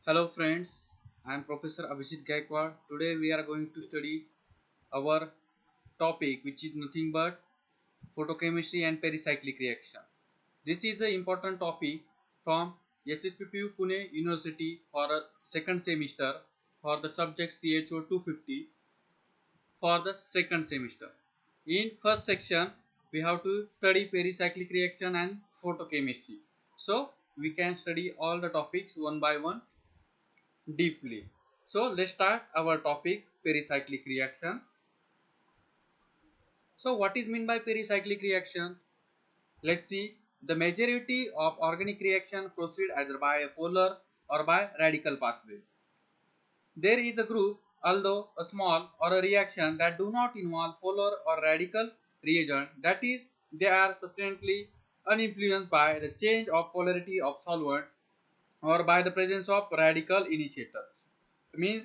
Hello friends, I am Professor Abhijit Gaikwad. Today we are going to study our topic which is nothing but photochemistry and pericyclic reaction. This is an important topic from SSPPU Pune University for a second semester for the subject CHO 250 for the second semester. In first section we have to study pericyclic reaction and photochemistry. So we can study all the topics one by one deeply. So let's start our topic pericyclic reaction. So what is meant by pericyclic reaction? Let's see. The majority of organic reaction proceed either by a polar or by radical pathway. There is a group, although a small, or a reaction that do not involve polar or radical reagent, that is, they are substantially uninfluenced by the change of polarity of solvent or by the presence of radical initiator. Means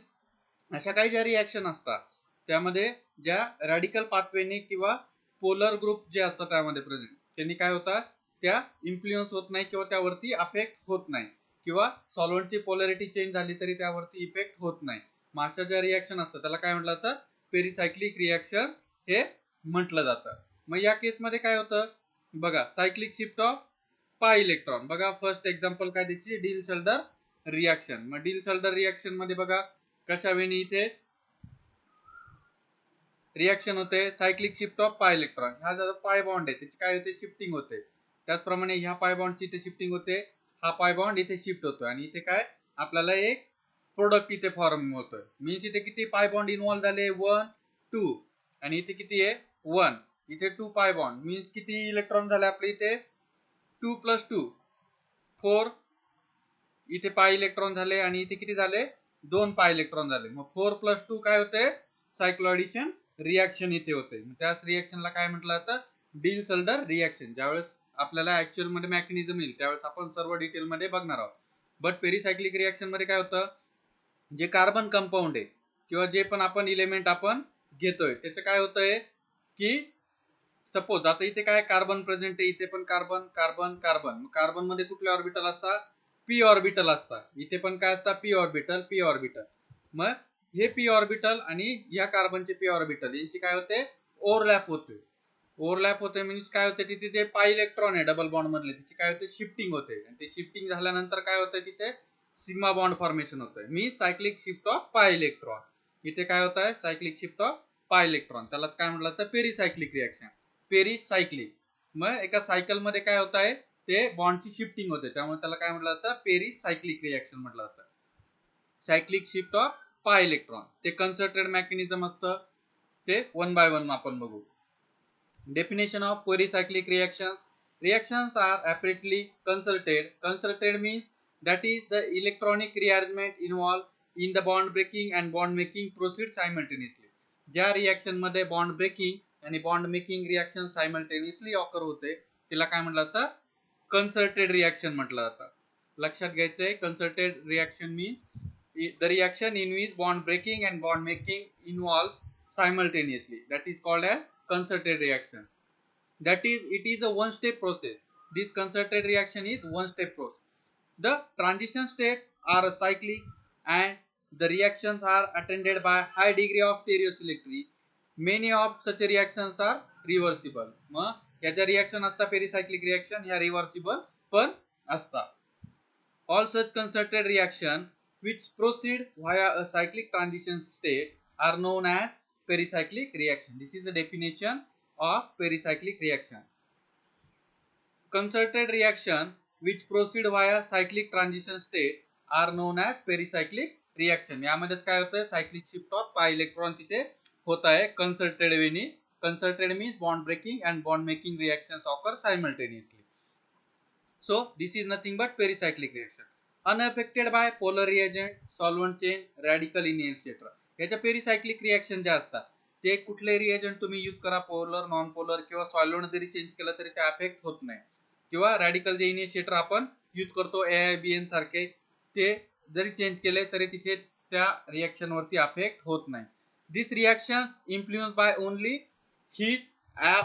अशा काही ज्या reaction असतात त्यामध्ये ज्या radical पाथवेने किंवा polar group जे असतात त्यामध्ये प्रेझेंट त्यांनी काय होतात त्या इन्फ्लुएन्स होत नाही किंवा त्यावरती अफेक्ट होत नाही किंवा सॉल्व्हंटची पोलॅरिटी चेंज झाली तरी त्यावरती इफेक्ट होत नाही. मग अशा ज्या रिॲक्शन असतात त्याला काय म्हटलं जातं पेरिसायक्लिक रिॲक्शन हे म्हटलं जातं. मग या केसमध्ये काय होतं बघा cyclic shift of pi electron. बघा फर्स्ट एक्झाम्पल काय द्यायची डील सल्डर रिॲक्शन. मग डील सल्डर रिॲक्शन मध्ये बघा कशा वेळी इथे रिॲक्शन होते cyclic shift of pi electron. हा जो पाय बॉन्ड आहे त्याची काय होते शिफ्टिंग होते. त्याचप्रमाणे ह्या पाय बॉन्डची इथे शिफ्टिंग होते. हा पाय बॉन्ड इथे शिफ्ट होतो आणि इथे काय आपल्याला एक प्रोडक्ट इथे फॉर्म होतोय. मीन्स इथे किती पाय बॉन्ड इन्व्हॉल्व झाले 1 2 आणि इथे किती आहे 1. इथे 2 पाय बॉन्ड मीन्स किती इलेक्ट्रॉन झाले आपले इथे 2 + 2 4 इथे पाय इलेक्ट्रॉन झाले आणि इथे किती झाले 2 पाय इलेक्ट्रॉन झाले. मग 4 + 2 काय होते सायक्लोएडिशन रिॲक्शन इथे होते. त्याच रिॲक्शनला काय म्हटलं जातं डील सल्डर रिॲक्शन. ज्यावेळेस आपल्याला ऍक्च्युअल मध्ये मेकॅनिझम येईल त्यावेळेस आपण सर्व डिटेल मध्ये बघणार आहोत. बट पेरिसायक्लिक रिॲक्शन मध्ये काय होतं जे कार्बन कंपाऊंड आहे किंवा जे पण आपण इलेमेंट आपण घेतोय त्याचं काय होतंय की सपोज आता इथे काय कार्बन प्रेझेंट आहे इथे पण कार्बन कार्बन कार्बन. कार्बन मध्ये कुठले ऑर्बिटल असतात पी ऑर्बिटल असतात. इथे पण काय असतात पी ऑर्बिटल पी ऑर्बिटल. मग हे पी ऑर्बिटल आणि या कार्बनचे पी ऑर्बिटल यांची काय होते ओव्हरलॅप होते. ओव्हरलॅप होते मीन्स काय होते तिथे जे पाय इलेक्ट्रॉन आहे डबल बॉन्ड मधले त्याची काय होते शिफ्टिंग होते आणि ते शिफ्टिंग झाल्यानंतर काय होतं तिथे सिग्मा बॉन्ड फॉर्मेशन होतंय. मी cyclic shift of pi electron. इथे काय होत आहे cyclic shift of pi electron. त्यालाच काय म्हटलं तर पेरिसायक्लिक रिॲक्शन पेरिसायक्लिक. मग एका सायकल मध्ये काय होत आहे ते बॉन्डची शिफ्टिंग होते त्यामुळे त्याला काय म्हटलं जातं पेरिसायक्लिक रिॲक्शन म्हटलं जातं. Cyclic shift of pi electron ते कन्सर्टेड मेकॅनिझम असतं ते वन बाय वन आपण बघू. Definition of pericyclic reactions. Reactions are apparently concerted. Concerted means that is the electronic rearrangement involved in the bond breaking and bond making proceed simultaneously. ज्या reaction मध्ये bond breaking आणि bond making reaction simultaneously occur होते तिला काय म्हटलं जातं कन्सर्टेड reaction म्हटलं जातं. लक्षात घ्यायचंय concerted reaction means the reaction in which bond breaking and bond making involves simultaneously, that is called a concerted reaction. That is it is a one step process. This concerted reaction is one step process. The transition state are cyclic and the reactions are attended by high degree of stereochemistry. Many of such reactions are reversible. मग याच्या reaction असतात पेरिसायक्लिक reaction ह्या reversible पण असतात. All such concerted reaction which proceed via a cyclic transition state are known as pericyclic reaction. This is the definition of pericyclic reaction. Concerted reaction which proceed via cyclic transition state are known as pericyclic reaction. यामध्येच काय होतंय cyclic shift of pi electron तिथे होत आहे concerted Veni. Concerted means bond breaking and bond making reactions occur simultaneously. So this is nothing but pericyclic reaction. Unaffected by polar reagent, solvent change, radical initiator. याच्या पेरिसायक्लिक reaction ज्या असतात ते कुठले reagent तुम्ही use करा पोलर नॉन पोलर किंवा solvent जरी change केलं तरी ते अफेक्ट होत नाही. किंवा रॅडिकल जे इनिशिएटर आपण यूज करतो AIBN सारखे ते जरी चेंज केले तरी तिथे त्या रिॲक्शन वरती अफेक्ट होत नाही. This reactions influence by only heat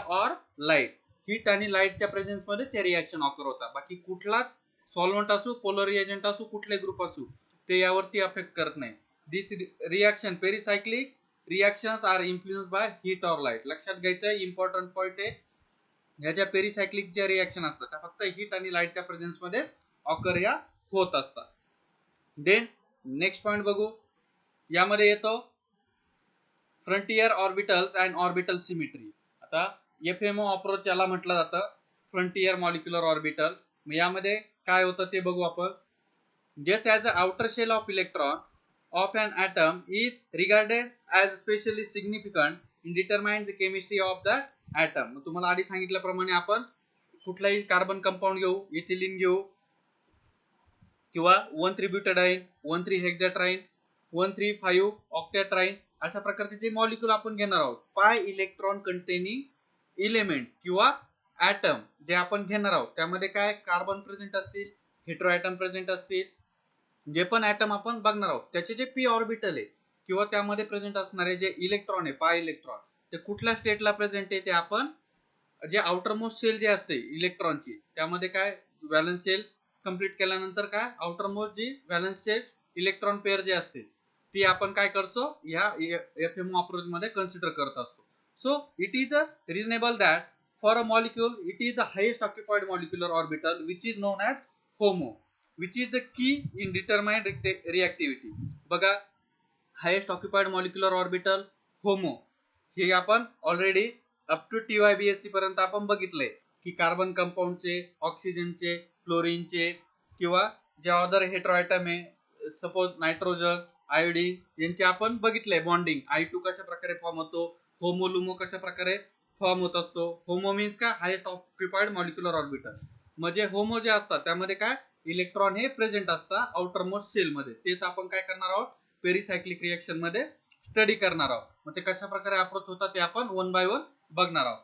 or light. Heat आणि लाईटच्या प्रेझेन्स मध्ये ते रिॲक्शन ऑकर होतात. बाकी कुठलाच सॉल्व्हंट असू पोलर रिएजंट असू कुठले ग्रुप असू ते यावरती अफेक्ट करत नाही. This reaction pericyclic reactions are influence by heat or light. लक्षात घ्यायचं इम्पॉर्टंट पॉईंट आहे. ह्या ज्या पेरिसायक्लिक ज्या रिॲक्शन असतात त्या फक्त हीट आणि लाईटच्या प्रेझेन्स मध्ये ऑकर या होत असतात. देन नेक्स्ट पॉईंट बघू. यामध्ये येतो frontier orbitals and orbital symmetry. आता FMO अप्रोच याला म्हटलं जातं फ्रंटियर मॉलिक्युलर ऑर्बिटल. यामध्ये काय होतं ते बघू आपण. Just as a outer shell of electron of an atom is regarded as especially significant in determining the chemistry of the atom. तुम्हाला आधी सांगितल्याप्रमाणे आपण कुठलाही कार्बन कंपाऊंड घेऊ, इथिलीन घेऊ किंवा 1,3-ब्युटाडाईन, 1,3-हेक्झॅट्राईन, 1,3,5 ऑक्टॅट्राईन अशा प्रकारचे जे मॉलिक्यूल आपण घेणार आहोत, पाय इलेक्ट्रॉन कंटेनिंग एलिमेंट किंवा ॲटम जे आपण घेणार आहोत त्यामध्ये काय कार्बन प्रेझेंट असतील, हेटेरो ॲटम प्रेझेंट असतील. जे पण ॲटम आपण बघणार आहोत त्याचे जे पी ऑर्बिटल आहे किंवा त्यामध्ये प्रेझेंट असणारे जे इलेक्ट्रॉन आहे पाय इलेक्ट्रॉन ते कुठल्या स्टेटला प्रेझेंट आहे ते आपण जे आउटर मोस्ट शेल जे असते इलेक्ट्रॉनची त्यामध्ये काय व्हॅलन्स शेल कंप्लीट केल्यानंतर काय आउटर मोस्ट जी व्हॅलन्स शेल इलेक्ट्रॉन पेअर जे असते ती आपण काय करतो या FMO अप्रोच मध्ये कन्सिडर करत असतो. So it is a reasonable that for a molecule it is the highest occupied molecular orbital which is non as HOMO which is the key in determined reactivity. बघा highest occupied molecular orbital HOMO हे आपण already up to TYBSC पर्यंत आपण बघितलंय की carbon कंपाऊंडचे, ऑक्सिजनचे, फ्लोरीनचे किंवा जे अदर हेटेरो ॲटम आहे सपोज नायट्रोजन, आयोडीन यांचे आपण बघितलंय बॉन्डिंग. I2 कशा प्रकारे फॉर्म होतो, होमो लुमो कशा प्रकारे फॉर्म होत असतो. होमो मीन्स काय हायेस्ट ऑक्युपाइड मॉलिक्युलर ऑर्बिटल. म्हणजे होमो जे असतात त्यामध्ये काय इलेक्ट्रॉन हे प्रेझेंट असतात आउटर मोस्ट सेल मध्ये. तेच आपण काय करणार आहोत पेरिसायक्लिक रिएक्शन मध्ये स्टडी करणार आहोत. मग ते कशा प्रकारे अप्रोच होतात ते आपण वन बाय वन बघणार आहोत.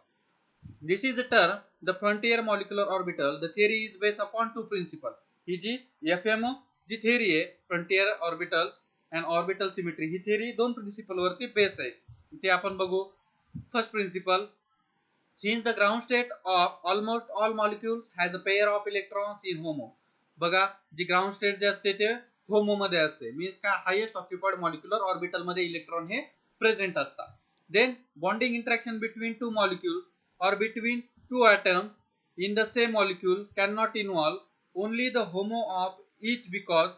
This is the term the frontier molecular orbital. The theory is based upon two principle. ही जी FMO जी थिअरी आहे frontier orbitals and orbital symmetry ही थिअरी दोन प्रिन्सिपल वरती बेस आहे. ते आपण बघू. First principle, since the ground state of almost all molecules has a pair of electrons in HOMO. बघा जी ग्राउंड स्टेट जे असते ते होमो मध्ये असते मीन्स काय हायेस्ट ऑक्युपाइड मॉलिक्युलर ऑर्बिटल मध्ये इलेक्ट्रॉन हे प्रेझेंट असतात. Then bonding interaction between two molecules or between two atoms in the same molecule cannot involve only the HOMO of each because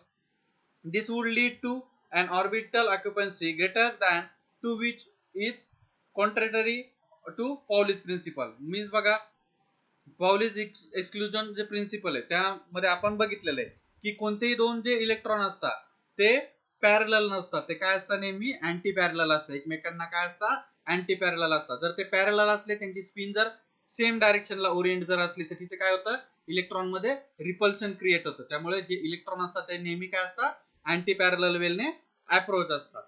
this would lead to an orbital occupancy greater than to which is contrary to Pauli's principle. Means बघा police exclusion जे principal आहे त्यामध्ये आपण बघितलेलं आहे की कोणतेही दोन जे इलेक्ट्रॉन असतात ते पॅरलल नसतात. ते काय असतात नेहमी अँटी पॅरलल असतात. एकमेकांना काय असतात अँटी पॅरलल असतात. जर ते पॅरलल असले त्यांची स्पिन जर सेम डायरेक्शनला ओरिएंट जर असली तर तिथे काय होतं इलेक्ट्रॉन मध्ये रिपल्शन क्रिएट होतं. त्यामुळे जे इलेक्ट्रॉन असतात ते नेहमी काय असतात अँटी पॅरलल वेलने अप्रोच असतात.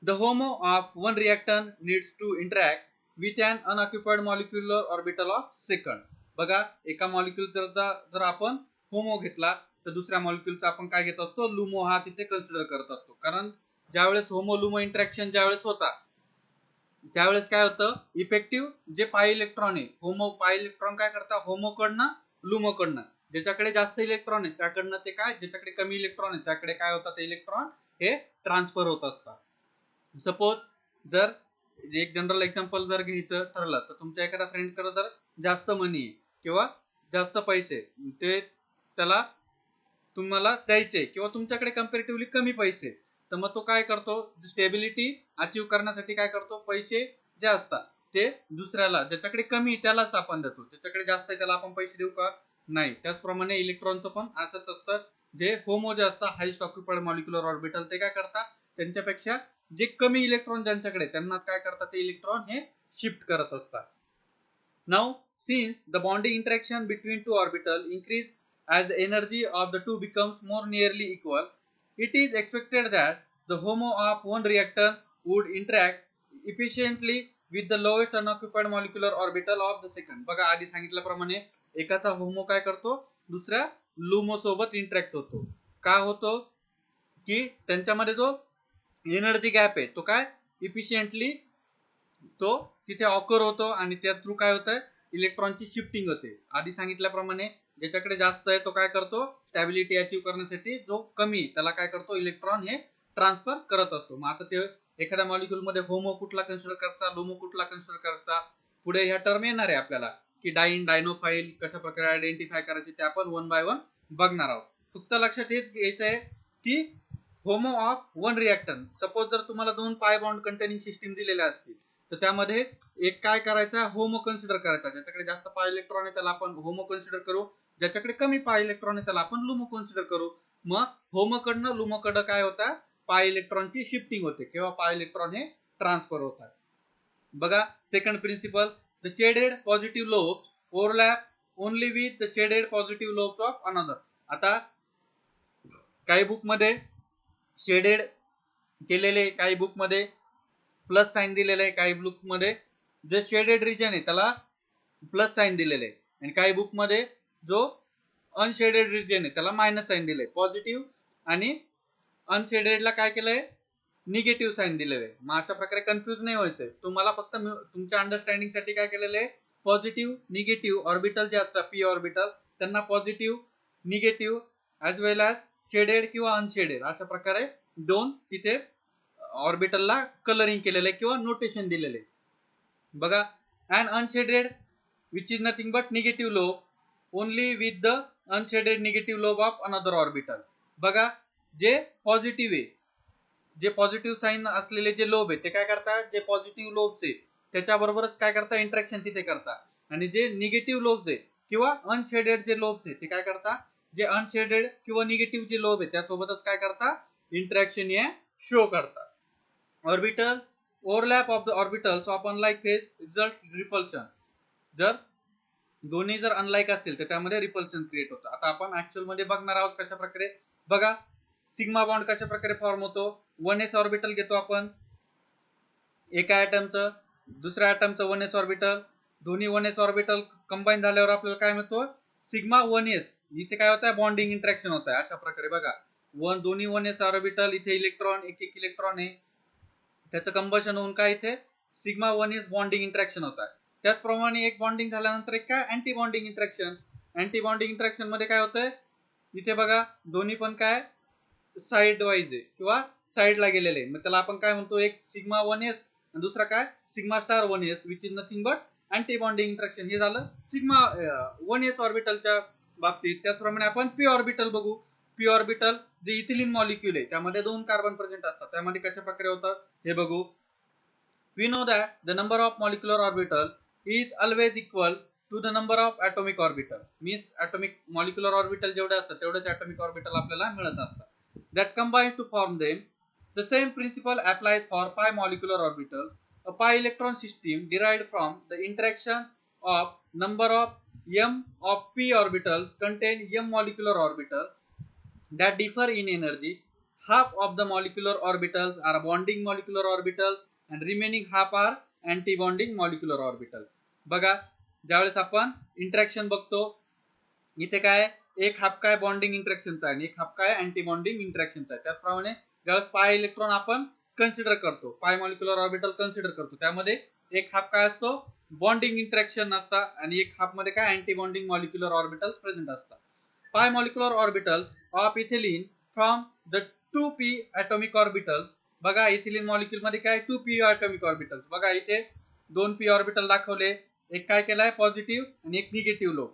The HOMO of one reactant needs to interact with an unoccupied molecular orbital of second. बघा एका मॉलिक्युलचा जर आपण होमो घेतला तर दुसऱ्या मॉलिक्युलचा आपण काय घेत असतो लुमो हा तिथे कन्सिडर करत असतो. कारण ज्यावेळेस होमो लुमो इंटरॅक्शन ज्यावेळेस होता त्यावेळेस काय होतं इफेक्टिव्ह जे पाय इलेक्ट्रॉन आहे होमो पाय इलेक्ट्रॉन काय करतात होमो कडनं लुमो कडनं ज्याच्याकडे जास्त इलेक्ट्रॉन आहे त्याकडनं ते काय ज्याच्याकडे कमी इलेक्ट्रॉन आहे त्याकडे काय होतात ते इलेक्ट्रॉन हे ट्रान्सफर होत असतात. सपोज जर एक जनरल एक्झाम्पल जर घ्यायचं ठरलं तर तुमच्या एखाद्या फ्रेंडकडे जर जास्त मनी आहे किंवा जास्त पैसे ते त्याला तुम्हाला द्यायचे किंवा तुमच्याकडे कम्पॅरेटिव्हली कमी पैसे तर मग तो काय करतो स्टेबिलिटी अचीव करण्यासाठी काय करतो पैसे जे असतात ते दुसऱ्याला ज्याच्याकडे कमी त्यालाच आपण देतो. ज्याच्याकडे जास्त आहे त्याला आपण पैसे देऊ का नाही. त्याचप्रमाणे इलेक्ट्रॉनचं पण असंच असतं. जे होमो जे असतात हायेस्ट ऑक्युपाइड मॉलिक्युलर ऑर्बिटल ते काय करतात त्यांच्यापेक्षा जे कमी इलेक्ट्रॉन ज्यांच्याकडे त्यांनाच काय करतात ते इलेक्ट्रॉन हे शिफ्ट करत असतात. Now since the bonding interaction between to orbital increase as the energy of the two becomes more nearly equal, it is expected that the HOMO of one reactor would interact efficiently with the lowest unoccupied molecular orbital of the second. बघा आधी सांगितल्याप्रमाणे एकाचा homo काय करतो दुसऱ्या लुमो सोबत interact होतो. का होतो की त्यांच्यामध्ये जो एनर्जी गॅप आहे तो काय इफिशियंटली तो तिथे ऑकर होतो आणि त्या थ्रू काय होतं इलेक्ट्रॉनची शिफ्टिंग होते. आधी सांगितल्याप्रमाणे ज्याच्याकडे जास्त आहे तो काय करतो, स्टॅबिलिटी अचीव करण्यासाठी जो कमी त्याला काय करतो, इलेक्ट्रॉन हे ट्रान्सफर करत असतो. मग आता ते एखाद्या मॉलिक्यूल मध्ये होमो कुठला कन्सिडर करायचा, लुमो कुठला कन्सिडर करायचा, पुढे ह्या टर्म येणार आहे आपल्याला की डाईन डायनोफाईल कशा प्रकारे आयडेंटिफाय करायचे ते आपण वन बाय वन बघणार आहोत. फक्त लक्षात हेच घ्यायचं आहे की homo of one reactant, suppose जर तुम्हाला 2 पाय बॉन्ड कंटेनिंग सिस्टीम दिलेल्या असतील तर त्यामध्ये एक काय करायचा, होमो कन्सिडर करायचा. ज्याच्याकडे जास्त पाय इलेक्ट्रॉन आहे त्याला आपण होमो कन्सिडर करू, ज्याच्याकडे कमी पाय इलेक्ट्रॉन आहे त्याला आपण लुमो कन्सिडर करू. मग होमो कडनं लुमो कडे काय होता, पाय इलेक्ट्रॉनची शिफ्टिंग होते किंवा पाय इलेक्ट्रॉन हे ट्रान्सफर होतात. बघा second principle, the shaded positive lobes overlap only with the shaded positive lobes of another. आता काही बुक मध्ये शेडेड केलेले, काही बुक मध्ये प्लस साइन दिलेलं आहे, काही बुक मध्ये जे शेडेड रिजन आहे त्याला प्लस साइन दिलेलं आहे, आणि काही बुक मध्ये जो अनशेडेड रिजन आहे त्याला मायनस साइन दिलंय. पॉझिटिव्ह आणि अनशेडेडला काय केलंय, निगेटिव्ह साइन दिलेलं आहे. मग अशा प्रकारे कन्फ्युज नाही व्हायचंय. तुम्हाला फक्त तुमच्या अंडरस्टँडिंग साठी काय केलेलं आहे, पॉझिटिव्ह निगेटिव्ह ऑर्बिटल जे असतात पी ऑर्बिटल त्यांना पॉझिटिव्ह निगेटिव्ह ऍज वेल ऍज शेडेड किंवा अनशेडेड अशा प्रकारे दोन तिथे ऑर्बिटलला कलरिंग केलेलं आहे किंवा नोटेशन दिलेले आहे. बघा, and unshielded which is nothing but negative lobe only with the unshielded negative lobe of another orbital. बघा, जे पॉझिटिव्ह आहे, जे पॉझिटिव्ह साइन असलेले जे लोब आहे ते काय करतात, जे पॉझिटिव्ह लोब्स आहे त्याच्याबरोबरच काय करतात, इंटरॅक्शन तिथे करतात. आणि जे निगेटिव्ह लोब्स आहे किंवा अनशेडेड जे लोब्स आहे ते काय करतात, जे अनशेडेड किंवा निगेटिव्ह जे लोब आहे त्यासोबतच काय करतात, इंटरॅक्शन हे शो करतात. Orbital overlap of the orbitals of unlike phase result repulsion. जर दोन्ही जर अनलाइक असतील तर त्यामध्ये रिपल्शन क्रिएट होतं. आता आपण ऍक्च्युअल मध्ये बघणार आहोत कशा प्रकारे. बघा, सिग्मा बॉन्ड कशा प्रकारे फॉर्म होतो. 1s ऑर्बिटल घेतो आपण एका ऍटमचं, दुसऱ्या ऍटमचं 1s ऑर्बिटल, दोन्ही 1s ऑर्बिटल कंबाईन झाल्यावर आपल्याला काय मिळतो, सिग्मा 1s. इथे काय होत आहे, बॉन्डिंग इंटरॅक्शन होत आहे. अशा प्रकारे बघा, दोन्ही 1s ऑर्बिटल, इथे इलेक्ट्रॉन एक एक इलेक्ट्रॉन आहे, त्याचं कंबशन होऊन काय इथे सिग्मा 1s बॉन्डिंग इंटरॅक्शन होत आहे. त्याचप्रमाणे एक बॉन्डिंग झाल्यानंतर एक काय anti bonding interaction. Anti bonding interaction मध्ये काय होतंय, इथे बघा दोन्ही पण काय साइड वाईज आहे किंवा साइडला गेलेले. मग त्याला आपण काय म्हणतो, एक सिग्मा 1s आणि दुसरा काय sigma star 1s which is nothing but anti bonding interaction. हे झालं सिग्मा 1s ऑर्बिटलच्या बाबतीत. त्याचप्रमाणे आपण पी ऑर्बिटल बघू. पी ऑर्बिटल जे इथिलीन मॉलिक्यूल आहे त्यामध्ये 2 कार्बन प्रेझेंट असतात, त्यामध्ये कशा प्रकारे होतं हे बघू. We know that the number of molecular orbital is always equal to the number of atomic orbital. Means atomic molecular orbital जेवढे असतात तेवढेच atomic orbital आपल्याला मिळत असतात. That combine to form them. The same principle applies for pi molecular orbital. A pi electron system derived from the interaction of number of m of p orbitals contain m molecular orbital that differ in energy. Half of the molecular orbitals are bonding molecular orbitals and remaining half are anti-bonding molecular orbital. बघा, ज्यावेळेस आपण interaction बघतो इथे काय एक half काय bonding इंटरॅक्शनचा आहे आणि एक हाफ काय अँटी बॉन्डिंग इंटरॅक्शनचा आहे. त्याचप्रमाणे ज्यावेळेस पाय इलेक्ट्रॉन आपण कन्सिडर करतो, पाय मॉलिक्युलर ऑर्बिटल कन्सिडर करतो, त्यामध्ये एक हाफ काय असतो बॉन्डिंग इंटरॅक्शन असतात आणि एक हाफ मध्ये काय anti bonding molecular orbitals present असतात. Pi molecular orbitals of ethylene from the 2p atomic orbitals. बघा, इथिलीन मॉलिक्यूल मध्ये काय 2p atomic orbitals. बघा इथे 2p ऑर्बिटल दाखवले, एक काय केलाय पॉझिटिव्ह आणि एक negative lobe,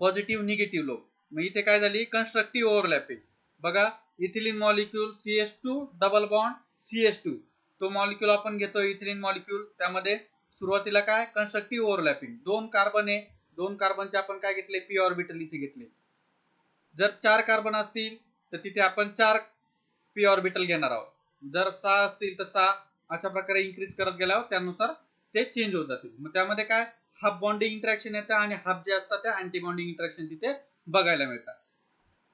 positive negative lobe. मग इथे काय झाली कन्स्ट्रक्टिव्ह ओव्हरलॅपिंग. बघा, ethylene molecule CH2 double bond CH2 तो मॉलिक्यूल आपण घेतो इथिलीन मॉलिक्यूल, त्यामध्ये सुरुवातीला काय कन्स्ट्रक्टिव्ह ओव्हरलॅपिंग, 2 कार्बन आहे, 2 कार्बनचे आपण काय घेतले p ऑर्बिटल इथे घेतले. जर 4 कार्बन असतील तर तिथे आपण 4 पी ऑर्बिटल घेणार आहोत. जर 6 असतील तर 6. अशा प्रकारे इन्क्रीज करत गेल्यावर त्यानुसार ते चेंज होत जातील. मग त्यामध्ये काय हाफ बॉन्डिंग इंटरॅक्शन येतं आणि हाफ जे असतात त्या अँटी बॉन्डिंग इंटरॅक्शन तिथे बघायला मिळतात.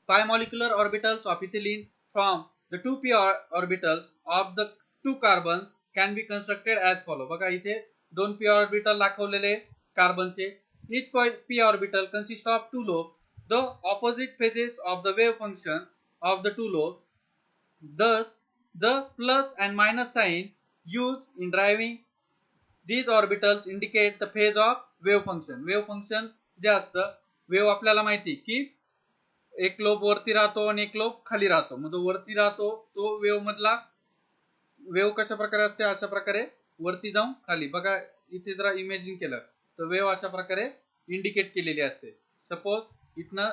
पाय molecular orbitals of ethylene from the 2p orbitals of the 2 carbon can be constructed as follow. बघा इथे 2 p ऑर्बिटल दाखवलेले कार्बनचे. इच p orbital consist of 2 lobe. The opposite phases of the wave function of the two lobes. Thus, the plus and minus sign used in driving these orbitals indicate the phase of wave function. Wave function जे असतं wave आपल्याला माहिती की एक lobe वरती राहतो आणि एक लोब खाली राहतो. मग जो वरती राहतो तो वेव्ह मधला वेव्ह कशा प्रकारे असते, अशा प्रकारे वरती जाऊन खाली. बघा इथे जरा इमेजिन केलं तर वेव्ह अशा प्रकारे इंडिकेट केलेली असते. सपोज इथनं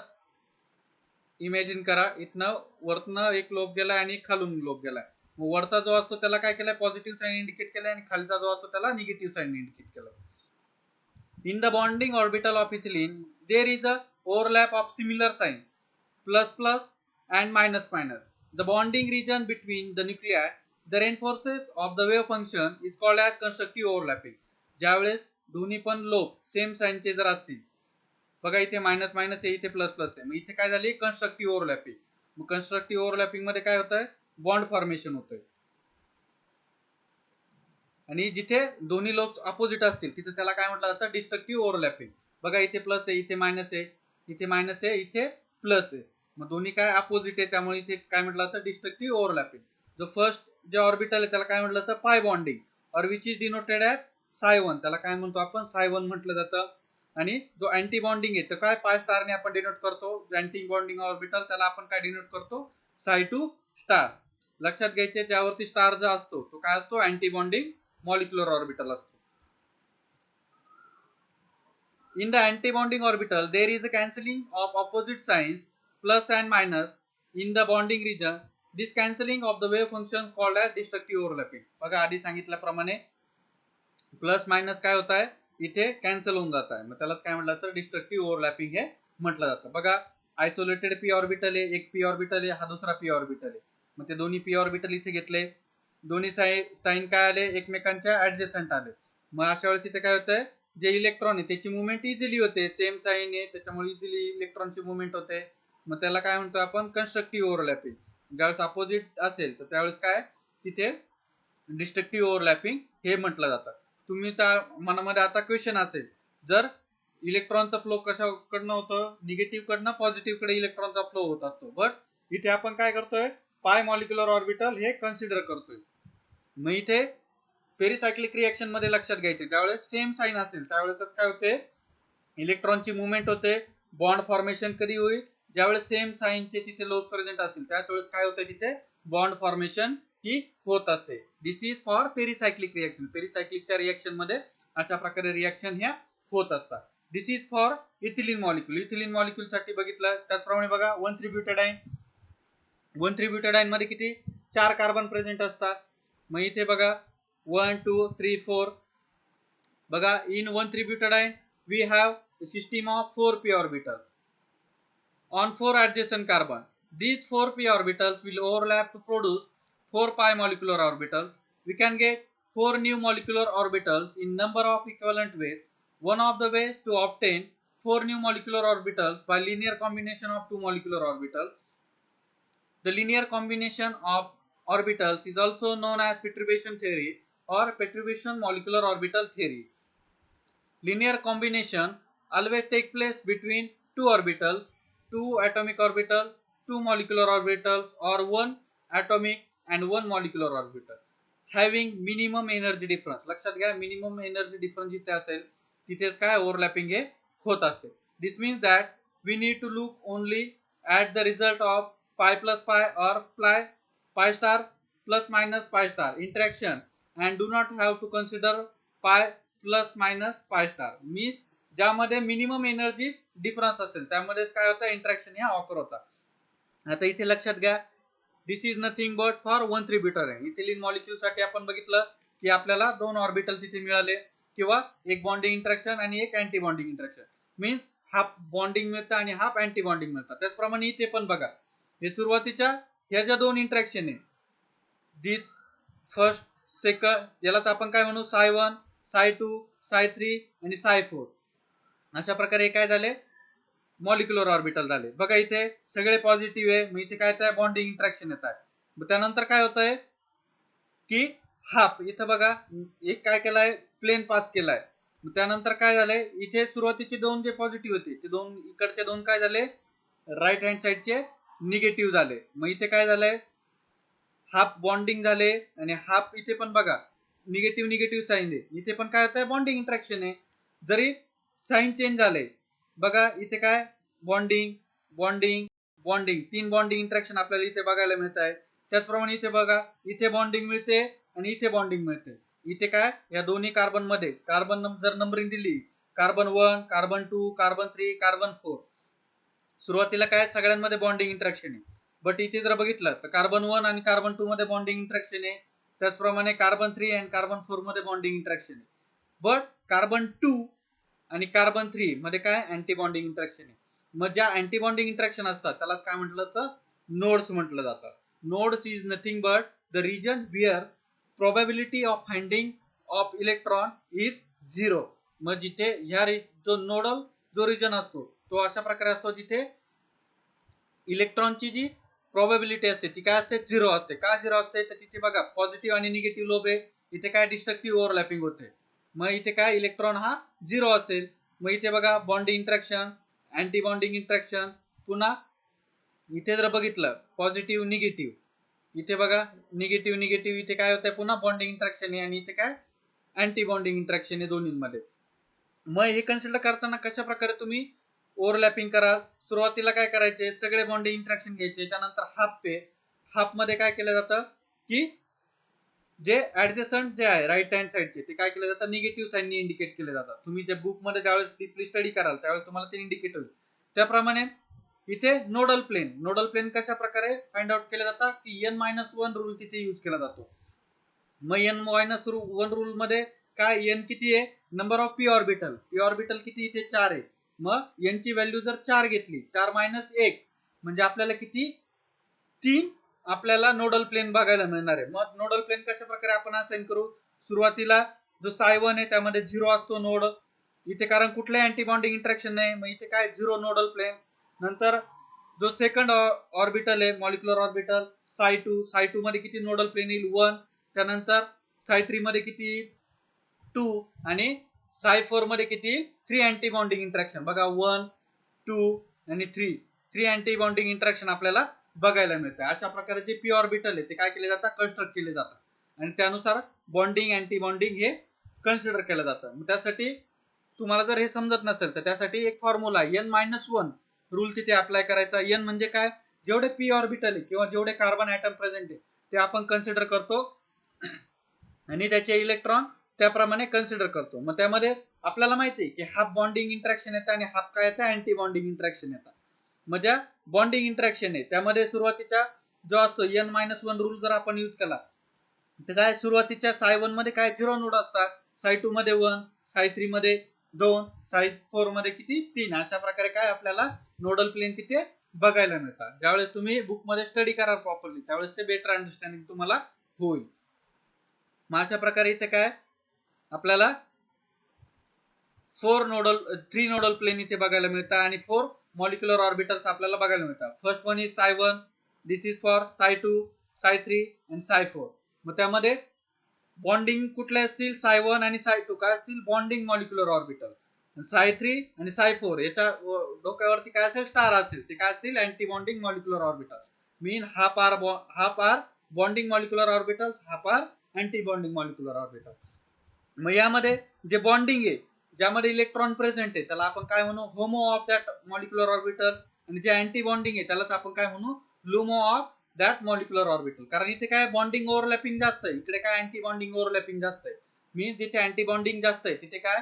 इमेजिन करा, इथनं वरतनं एक लोब गेलाय आणि खालून लोब गेलाय. मग वरचा जो असतो त्याला काय केलंय, पॉझिटिव्ह साइन इंडिकेट केलंय आणि खालचा जो असतो त्याला निगेटिव्ह साइन इंडिकेट केलं. In the bonding orbital of ethylene, there is a overlap of similar sign plus plus and minus minus. The bonding region between the nuclei, the reinforces of the wave function is called as constructive overlapping. ज्यावेळेस दोन्ही पण lobe same साइनचे जर असतील, बघा इथे minus minus आहे, इथे plus plus आहे, मग इथे काय झाली कन्स्ट्रक्टिव्ह ओव्हरलॅपिंग. मग कन्स्ट्रक्टिव्ह ओव्हरलॅपिंग मध्ये काय होतंय, बॉन्ड फॉर्मेशन होतंय. आणि जिथे दोन्ही लोब्स अपोजिट असतील तिथे त्याला काय म्हटलं जातं, डिस्ट्रक्टिव्ह ओव्हरलॅपिंग. बघा इथे प्लस आहे, इथे मायनस आहे, इथे मायनस आहे, इथे प्लस आहे, मग दोन्ही काय अपोजिट आहे, त्यामुळे इथे काय म्हटलं जातं, डिस्ट्रक्टिव्ह ओव्हरलॅपिंग. जो फर्स्ट जे ऑर्बिटल आहे त्याला काय म्हटलं जातं, पाय बॉन्डिंग, और विच इज डिनोटेड ॲज साय1. त्याला काय म्हणतो आपण, साय1 म्हटलं जातं. आणि जो अँटी बॉन्डिंग आहे तर काय पाय स्टारने आपण डिनोट करतो. अँटी बॉन्डिंग ऑर्बिटल त्याला आपण काय डिनोट करतो, साय2 स्टार. लक्षात घ्यायचे, ज्यावरती स्टार जो असतो तो काय असतो, अँटी बॉन्डिंग molecular orbital असतो. In the anti-bonding orbital, there is a cancelling of opposite signs plus and minus in the bonding region. This cancelling of the wave function called as destructive overlapping. बघा आधी सांगितल्याप्रमाणे plus minus काय होत आहे, इथे cancel होऊन जात आहे, मग त्यालाच काय म्हटलं तर डिस्ट्रक्टिव्ह ओव्हरलॅपिंग हे म्हटलं जातं. बघा आयसोलेटेड पी ऑर्बिटल आहे, एक पी ऑर्बिटल आहे, हा दुसरा पी ऑर्बिटल आहे. मग ते दोन्ही पी ऑर्बिटल इथे घेतले, दोन्ही साइन काय आले, एकमेकांच्या ऍडजस्टंट आले. मग अशा वेळेस इथे काय होतंय, जे इलेक्ट्रॉन आहे त्याची मुवमेंट इझिली होते, सेम साइन आहे त्याच्यामुळे इझिली इलेक्ट्रॉनची मुवमेंट होते. मग त्याला काय म्हणतो आपण, कन्स्ट्रक्टिव्ह ओव्हरलॅपिंग. ज्यावेळेस अपोजिट असेल तर त्यावेळेस काय तिथे डिस्ट्रक्टिव्ह ओव्हरलॅपिंग हे म्हटलं जातं. तुमच्या मनामध्ये आता क्वेश्चन असेल, जर इलेक्ट्रॉनचा फ्लो कशाकडनं होतं, निगेटिव्ह कडनं पॉझिटिव्ह कडे इलेक्ट्रॉनचा फ्लो होत असतो, बट इथे आपण काय करतोय, पाय मॉलिक्युलर ऑर्बिटल हे कन्सिडर करतोय. मग इथे पेरिसायक्लिक रिएक्शन मध्ये लक्षात घ्यायचे, ज्यावेळेस सेम साइन असेल त्यावेळेसच काय होते, इलेक्ट्रॉनची मुवमेंट होते. बॉन्ड फॉर्मेशन कधी होईल, ज्यावेळेस सेम साइनचे तिथे लोब प्रेझेंट असतील त्याच वेळेस काय होतं, तिथे बॉन्ड फॉर्मेशन ही होत असते. This is for pericyclic reaction. पेरिसायक्लिकच्या रिएक्शन मध्ये अशा प्रकारे रिएक्शन ह्या होत असतात. This is for ethylene molecule. Ethylene molecule साठी बघितलं त्याचप्रमाणे बघा 1,3-ब्युटाडाइन. 1,3-ब्युटाडाइन मध्ये किती 4 कार्बन प्रेझेंट असतात. मग इथे बघा 1 2 3 4. बघा in 1,3-ब्युटाडाइन we have a system of 4 p orbitals on 4 adjacent carbon. These 4 p orbitals will overlap to produce 4 pi molecular orbitals. We can get 4 new molecular orbitals in number of equivalent ways. One of the ways to obtain 4 new molecular orbitals by linear combination of 2 molecular orbitals. The linear combination of orbitals is also known as perturbation theory or perturbation molecular orbital theory. Linear combination always take place between two orbitals, two atomic orbitals, two molecular orbitals, or one atomic and one molecular orbital having minimum energy difference. लक्षात घ्या, minimum energy difference जिथे असेल तिथेच काय overlapping हे होत असते. This means that we need to look only at the result of pi plus pi or pi star plus minus pi star interaction and do not have to consider pi plus minus pi star. Means ज्यामध्ये minimum energy difference असेल त्यामध्येच काय होतं, interaction ह्या occur होतात. आता इथे लक्षात घ्या, this is nothing but for 1,3-ब्युटाडाइन. इथिलीन मॉलिक्यूल साठी आपण बघितलं की आपल्याला 2 ऑर्बिटल तिथे मिळाले, किंवा एक बॉन्डिंग इंटरॅक्शन आणि एक anti bonding interaction. Means half bonding मिळतं आणि हाफ अँटी बॉन्डिंग मिळतं. त्याचप्रमाणे इथे पण बघा, हे सुरुवातीच्या ह्या ज्या 2 इंटरॅक्शन आहे, दिस फर्स्ट सेकंड, यालाच आपण काय म्हणू, साय1, साय2, साय3 आणि साय4. अशा प्रकारे काय झाले, मॉलिक्युलर ऑर्बिटल झाले. बघा इथे सगळे पॉझिटिव्ह आहे, मग इथे काय येत आहे, बॉन्डिंग इंटरॅक्शन येत आहे. मग त्यानंतर काय होत आहे की हाफ, इथं बघा एक काय केलाय, प्लेन पास केलाय. मग त्यानंतर काय झालंय, इथे सुरुवातीचे 2 जे पॉझिटिव्ह होते ते 2 इकडचे 2 काय झाले, राईट हँड साइडचे निगेटिव्ह झाले. मग इथे काय झालंय, हाफ बॉन्डिंग झाले आणि हाफ इथे पण बघा निगेटिव्ह निगेटिव्ह साइन आहे, इथे पण काय होत आहे, बॉन्डिंग इंटरॅक्शन आहे. जरी साइन चेंज झाले, बघा इथे काय bonding bonding bonding, 3 bonding interaction आपल्याला इथे बघायला मिळत आहे. त्याचप्रमाणे इथे बघा इथे बॉन्डिंग मिळते आणि इथे बॉन्डिंग मिळते. इथे काय या दोन्ही कार्बन मध्ये कार्बन जर नंबरिंग दिली कार्बन 1 कार्बन 2 कार्बन 3 कार्बन 4 सुरुवातीला काय सगळ्यांमध्ये बॉन्डिंग इंटरॅक्शन आहे. बट इथे जर बघितलं तर कार्बन 1 आणि कार्बन 2 मध्ये बॉन्डिंग इंटरॅक्शन आहे. त्याचप्रमाणे कार्बन 3 आणि कार्बन 4 मध्ये बॉन्डिंग इंटरॅक्शन आहे. बट कार्बन 2 आणि कार्बन 3 मध्ये काय अँटी बॉन्डिंग इंटरॅक्शन आहे. मग ज्या अँटी बॉन्डिंग इंटरॅक्शन असतात त्याला काय म्हटलं तर नोड्स म्हटलं जातं. Nodes is nothing but the region where probability of finding of electron is 0. मग जिथे ह्या जो नोडल जो रिजन असतो तो अशा प्रकारे असतो जिथे इलेक्ट्रॉनची जी प्रोबॅबिलिटी असते ती काय असते 0 असते. का 0 असते तर तिथे बघा पॉझिटिव्ह आणि निगेटिव्ह लोब आहे. इथे काय डिस्ट्रक्टिव्ह ओव्हरलॅपिंग होते. मग इथे काय इलेक्ट्रॉन हा 0 असेल. मग इथे बघा bonding interaction anti bonding interaction. पुन्हा इथे जर बघितलं पॉझिटिव्ह निगेटिव्ह इथे बघा निगेटिव्ह निगेटिव्ह इथे काय होतंय पुन्हा बॉन्डिंग इंटरॅक्शन आहे आणि इथे काय अँटी बॉन्डिंग इंटरॅक्शन आहे दोन्हीमध्ये. मग हे कन्सिडर करताना कशा प्रकारे तुम्ही ओव्हरलॅपिंग कराल. सुरुवातीला काय करायचे सगळे बॉन्डिंग इंटरॅक्शन घ्यायचे. त्यानंतर हाफ मध्ये काय केलं जातं की जे ऍडजस्टंट जे आहे राईट हँड साईडचे ते काय केलं जातं निगेटिव्ह साईनने इंडिकेट केले जातात. तुम्ही जे बुक मध्ये ज्यावेळेस डीपली स्टडी कराल त्यावेळेस तुम्हाला ते इंडिकेट होईल. त्याप्रमाणे इथे नोडल प्लेन कशा प्रकारे फाइंड आउट केले जातात की n-1 रूल तिथे यूज केला जातो. मग n-1 रूल मध्ये काय n किती आहे नंबर ऑफ पी ऑर्बिटल किती इथे 4 आहे. मग n ची व्हॅल्यू जर 4 घेतली 4 - 1 म्हणजे आपल्याला किती 3 आपल्याला नोडल प्लेन बघायला मिळणार आहे. मग नोडल प्लेन कशा प्रकारे आपण असाइन करू. सुरुवातीला जो साय1 आहे त्यामध्ये 0 असतो नोड इथे कारण कुठलाही अँटी बॉन्डिंग इंटरॅक्शन नाही. मग इथे काय 0 नोडल प्लेन. नंतर जो सेकंड ऑर्बिटल आहे मॉलिक्युलर ऑर्बिटल साय2 मध्ये किती नोडल प्लेन येईल 1. त्यानंतर साय3 मध्ये किती 2 आणि साय4 मध्ये किती 3 अँटी बॉन्डिंग इंटरॅक्शन. बघा 1 2 आणि 3 अँटी बॉन्डिंग इंटरॅक्शन आपल्याला बघायला मिळतं. अशा प्रकारे जे पी ऑर्बिटल आहे ते काय केले जातात कन्स्ट्रक्ट केले जातात आणि त्यानुसार बॉन्डिंग अँटी बॉन्डिंग हे कन्सिडर केलं जातं. त्यासाठी तुम्हाला जर हे समजत नसेल तर त्यासाठी एक फॉर्म्युला n-1 रूल तिथे अप्लाय करायचा. n म्हणजे काय जेवढे पी ऑर्बिटल आहे किंवा जेवढे कार्बन ऍटम प्रेझेंट आहे ते आपण कन्सिडर करतो आणि त्याचे इलेक्ट्रॉन त्याप्रमाणे कन्सिडर करतो. मग त्यामध्ये आपल्याला माहिती आहे की हाफ बॉन्डिंग इंटरॅक्शन येतं आणि हाफ काय येतं अँटी बॉन्डिंग इंटरॅक्शन येतं. म्हणजे बॉन्डिंग इंटरॅक्शन आहे त्यामध्ये सुरुवातीचा जो असतो n-1 रूल जर आपण यूज केला तर काय सुरुवातीच्या साय1 मध्ये काय 0 नोड असतात. साय2 मध्ये 1 साय3 मध्ये 2 साय4 मध्ये किती 3. अशा प्रकारे काय आपल्याला नोडल प्लेन तिथे बघायला मिळतात. ज्यावेळेस तुम्ही बुक मध्ये स्टडी कराल प्रॉपरली त्यावेळेस ते बेटर अंडरस्टँडिंग तुम्हाला होईल. मग अशा प्रकारे इथे काय आपल्याला 3 नोडल प्लेन इथे बघायला मिळतात आणि 4 मॉलिक्युलर ऑर्बिटल्स आपल्याला बघायला मिळतात. फर्स्ट वन इज साय1 दिस इज फॉर साय2 साय3 आणि साय4. मग त्यामध्ये बॉन्डिंग कुठले असतील साय1 आणि साय2 काय असतील बॉन्डिंग मॉलिक्युलर ऑर्बिटल. साय3 आणि साय4 याच्या डोक्यावरती काय असेल स्टार असेल ते काय असतील anti bonding molecular orbital. Mean half are bonding molecular orbitals half are anti bonding molecular orbital. मग यामध्ये जे बॉन्डिंग आहे ज्यामध्ये इलेक्ट्रॉन प्रेझेंट आहे त्याला आपण काय म्हणू homo of that molecular orbital आणि जे अँटी बॉन्डिंग आहे त्यालाच आपण काय म्हणू लुमो ऑफ दॅट मॉलिक्युलर ऑर्बिटल. कारण इथे काय बॉन्डिंग ओव्हरलॅपिंग जास्त आहे इकडे काय अँटी बॉन्डिंग ओव्हरलॅपिंग जास्त आहे. मीन्स जिथे अँटी बॉन्डिंग जास्त आहे तिथे काय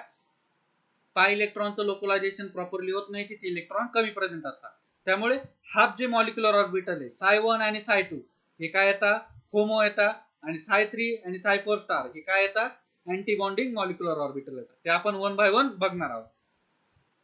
पाय इलेक्ट्रॉनचं लोकलायझेशन प्रॉपरली होत नाही तिथे इलेक्ट्रॉन कमी प्रेझेंट असतात. त्यामुळे हाफ जे मॉलिक्युलर ऑर्बिटल आहे साय1 आणि साय2 हे काय येतात होमो येतात आणि साय3 आणि साय4 स्टार हे काय येतात अँटी बॉन्डिंग मॉलिक्युलर ऑर्बिटल येतात. ते आपण 1 बाय 1 बघणार आहोत.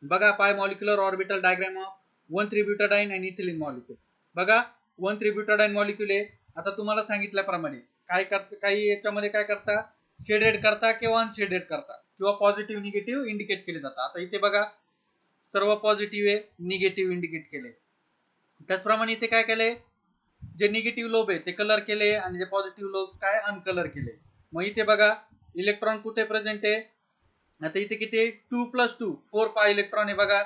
बघा pi molecular orbital diagram of 1,3-ब्युटाडाइन आणि इथिलीन मॉलिक्युल. बघा 1,3-ब्युटाडाइन मॉलिक्युल आहे. आता तुम्हाला सांगितल्याप्रमाणे काय करता काही याच्यामध्ये काय करता शेडेड करता किंवा अनशेडेड करता किंवा पॉझिटिव्ह निगेटिव्ह इंडिकेट केले जातात. आता इथे बघा सर्व पॉझिटिव्ह आहे निगेटिव्ह इंडिकेट केले. त्याचप्रमाणे इथे काय केलंय जे निगेटिव्ह लोब आहे ते कलर केले आणि जे पॉझिटिव्ह लोब काय अनकलर केले. मग इथे बघा इलेक्ट्रॉन कुठे प्रेझेंट आहे आता इथे किती 2 + 2 4 पाय इलेक्ट्रॉन आहे बघा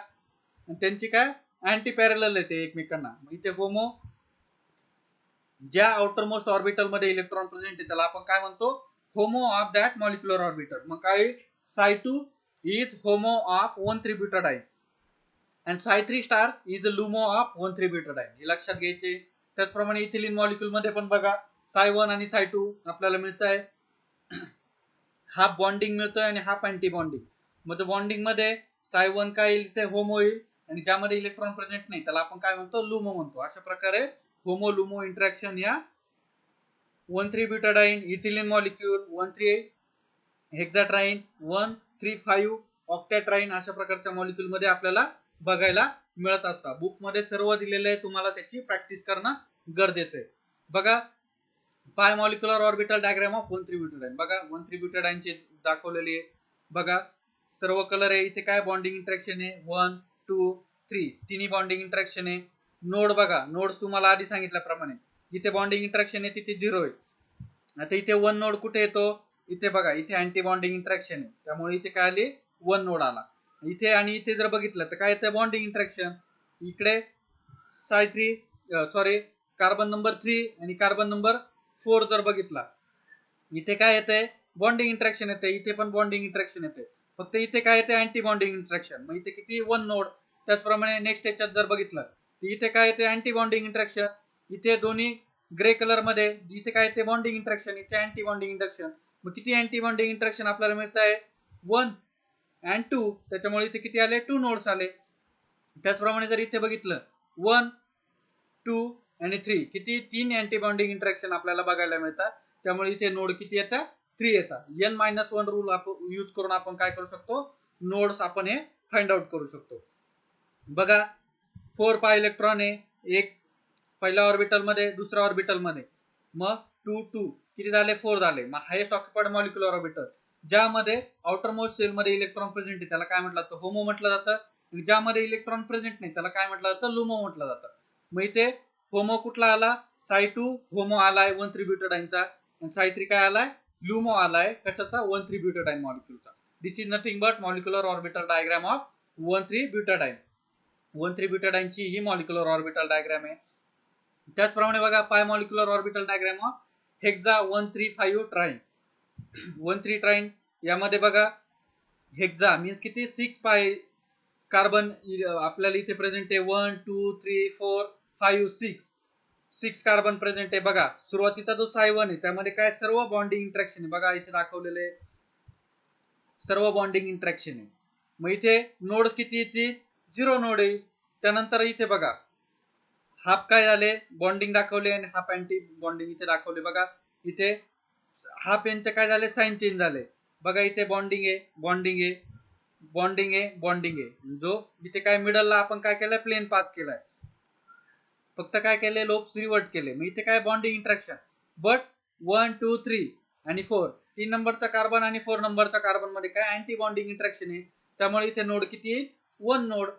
त्यांची काय अँटी पॅरलल येते एकमेकांना. इथे होमो ज्या आउटर मोस्ट ऑर्बिटल मध्ये इलेक्ट्रॉन प्रेझेंट आहे त्याला आपण काय म्हणतो HOMO of that molecular orbital. मग काय साय2 इज होमो ऑफ 1,3-ब्युटाडाइन अँड साय3 star is a LUMO of 1,3 butadiene. हे लक्षात घ्यायचे. त्याचप्रमाणे इथिलीन मॉलिक्यूल मध्ये पण बघा साय1 आणि साय2 आपल्याला मिळत आहे. हाफ बॉन्डिंग मिळतोय आणि हाफ अँटी बॉन्डिंग. मग बॉन्डिंग मध्ये साय1 काय येईल ते होमो येईल आणि ज्यामध्ये इलेक्ट्रॉन प्रेझेंट नाही त्याला आपण काय म्हणतो लुमो म्हणतो. अशा प्रकारे होमो लुमो इंटरॅक्शन या 1,3 ब्युटाडाइन इथिलीन मॉलिक्यूल 1,3 हेक्साट्राइन 1,3,5 ऑक्टॅट्राइन अशा प्रकारच्या मॉलिक्यूल मध्ये आपल्याला बघायला मिळत असतात. बुक मध्ये सर्व दिलेले आहे. तुम्हाला त्याची प्रॅक्टिस करणं गरजेचं आहे. बघा pi molecular orbital diagram of 1,3 ब्युटाडाइन. बघा 1,3 ब्युटाडाइन चे दाखवलेली आहे. बघा सर्व कलर आहे. इथे काय बॉन्डिंग इंटरॅक्शन आहे 1 2 3 तिन्ही बॉन्डिंग इंटरॅक्शन आहे. नोड बघा नोड्स तुम्हाला आधी सांगितल्याप्रमाणे जिथे बॉन्डिंग इंटरॅक्शन आहे तिथे 0 आहे. आता इथे 1 नोड कुठे येतो इथे बघा इथे अँटी बॉन्डिंग इंटरॅक्शन आहे त्यामुळे इथे काय आले 1 नोड आला. इथे आणि इथे जर बघितलं तर काय येतं बॉन्डिंग इंटरॅक्शन. इकडे साय3 कार्बन नंबर 3 आणि कार्बन नंबर 4 जर बघितला इथे काय येते बॉन्डिंग इंटरॅक्शन येते. इथे पण बॉन्डिंग इंटरॅक्शन येते. फक्त इथे काय येते अँटी बॉन्डिंग इंटरॅक्शन. मग इथे किती 1 नोड. त्याचप्रमाणे नेक्स्ट याच्यात जर बघितलं तर इथे काय येते अँटी बॉन्डिंग इंटरॅक्शन. इथे दोन्ही ग्रे कलर मध्ये इथे काय येते बॉन्डिंग इंटरॅक्शन इथे अँटी बॉन्डिंग इंटरॅक्शन. मग किती अँटी बॉन्डिंग इंटरॅक्शन आपल्याला मिळत आहे 1 and 2. त्याच्यामुळे इथे किती आले 2 नोड्स आले. त्याचप्रमाणे जर इथे बघितलं 1 2 आणि 3 किती 3 अँटी बॉन्डिंग इंटरॅक्शन आपल्याला बघायला मिळतात. त्यामुळे इथे नोड किती येतात 3 येतात. n-1 रूल यूज करून आपण काय करू शकतो नोड्स आपण हे फाइंड आउट करू शकतो. बघा 4 पाय इलेक्ट्रॉन आहे. एक पहिल्या ऑर्बिटल मध्ये दुसऱ्या ऑर्बिटल मध्ये. मग 2 2 किती झाले 4 झाले. मग हायेस्ट ऑक्युपाइड मॉलिक्युलर ऑर्बिटल ज्यामध्ये आउटर मोस्ट सेल मध्ये इलेक्ट्रॉन प्रेझेंट आहे त्याला काय म्हटलं जातं होमो म्हटलं जातं. आणि ज्यामध्ये इलेक्ट्रॉन प्रेझेंट नाही त्याला काय म्हटलं जातं लुमो म्हटलं जातं. मग इथे होमो कुठला आला साय2 होमो आलाय 1,3 ब्युटाडाइनचा आणि साय3 काय आलाय लुमो आलाय कशाचा 1,3 ब्युटाडाइन मॉलिक्यूलचा. This is nothing but molecular orbital diagram of 1,3 butadiene. 1,3 ब्युटाडाइनची ही मॉलिक्युलर ऑर्बिटल डायग्राम आहे. त्याचप्रमाणे बघा pi molecular orbital diagram of hexa 1,3,5 triene. 1,3 triene यामध्ये बघा हेक्सा मीन्स किती 6 पाय कार्बन आपल्याला इथे प्रेझेंट आहे 1 2 3 4 5 6 कार्बन प्रेझेंट आहे. बघा सुरुवातीचा जो साय1 आहे त्यामध्ये काय सर्व बॉन्डिंग इंटरॅक्शन आहे. बघा इथे दाखवलेले सर्व बॉन्डिंग इंटरॅक्शन आहे. मग इथे नोड्स किती येतील 0 नोड आहे. त्यानंतर इथे बघा हाफ काय झाले बॉन्डिंग दाखवले आणि हाफ अँटी बॉन्डिंग इथे दाखवले. बघा इथे हाफ यांचे काय झाले साइन चेंज झाले. बघा इथे बॉन्डिंग आहे बॉन्डिंग आहे बॉन्डिंग आहे बॉन्डिंग आहे. जो इथे काय मिडलला आपण काय केलंय प्लेन पास केलाय फक्त काय केले लोब्स रिवर्ट केले. मग इथे काय बॉन्डिंग इंटरॅक्शन बट 1 2 3 आणि 4 3 नंबरचा कार्बन आणि 4 नंबरचा कार्बन मध्ये काय अँटी बॉन्डिंग इंटरॅक्शन आहे. त्यामुळे इथे नोड किती येईल 1 नोड.